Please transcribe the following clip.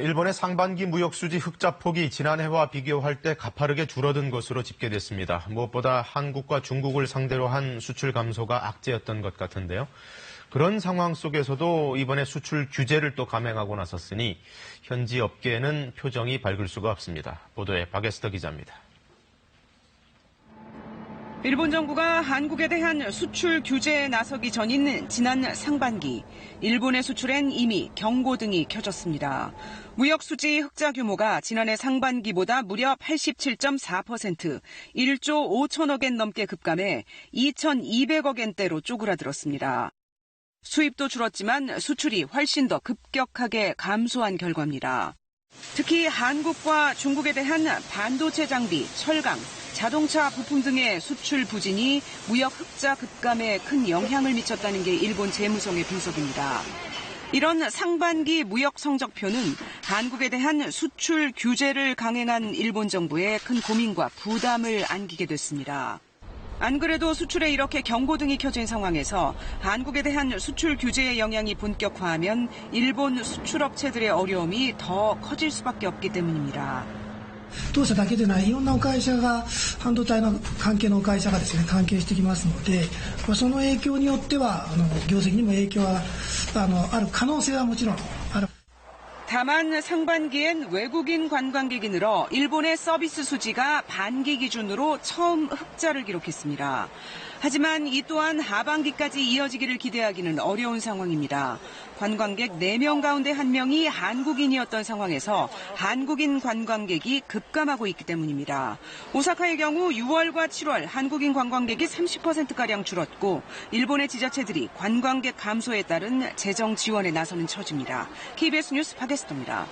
일본의 상반기 무역수지 흑자폭이 지난해와 비교할 때 가파르게 줄어든 것으로 집계됐습니다. 무엇보다 한국과 중국을 상대로 한 수출 감소가 악재였던 것 같은데요. 그런 상황 속에서도 이번에 수출 규제를 또 감행하고 나섰으니 현지 업계에는 표정이 밝을 수가 없습니다. 보도에 박에스터 기자입니다. 일본 정부가 한국에 대한 수출 규제에 나서기 전인 지난 상반기, 일본의 수출엔 이미 경고등이 켜졌습니다. 무역 수지 흑자 규모가 지난해 상반기보다 무려 87.4%, 1조 5천억 엔 넘게 급감해 2,200억 엔대로 쪼그라들었습니다. 수입도 줄었지만 수출이 훨씬 더 급격하게 감소한 결과입니다. 특히 한국과 중국에 대한 반도체 장비, 철강, 자동차 부품 등의 수출 부진이 무역 흑자 급감에 큰 영향을 미쳤다는 게 일본 재무성의 분석입니다. 이런 상반기 무역 성적표는 한국에 대한 수출 규제를 강행한 일본 정부에 큰 고민과 부담을 안기게 됐습니다. 안 그래도 수출에 이렇게 경고등이 켜진 상황에서 한국에 대한 수출 규제의 영향이 본격화하면 일본 수출업체들의 어려움이 더 커질 수밖에 없기 때문입니다. 当社だけでないいろんな会社が半導体の関係の会社がですね関係してきますので、その影響によっては業績にも影響はある可能性はもちろんある。 다만 상반기엔 외국인 관광객이 늘어 일본의 서비스 수지가 반기 기준으로 처음 흑자를 기록했습니다. 하지만 이 또한 하반기까지 이어지기를 기대하기는 어려운 상황입니다. 관광객 4명 가운데 1명이 한국인이었던 상황에서 한국인 관광객이 급감하고 있기 때문입니다. 오사카의 경우 6월과 7월 한국인 관광객이 30%가량 줄었고 일본의 지자체들이 관광객 감소에 따른 재정 지원에 나서는 처지입니다. KBS 뉴스 박에스터입니다.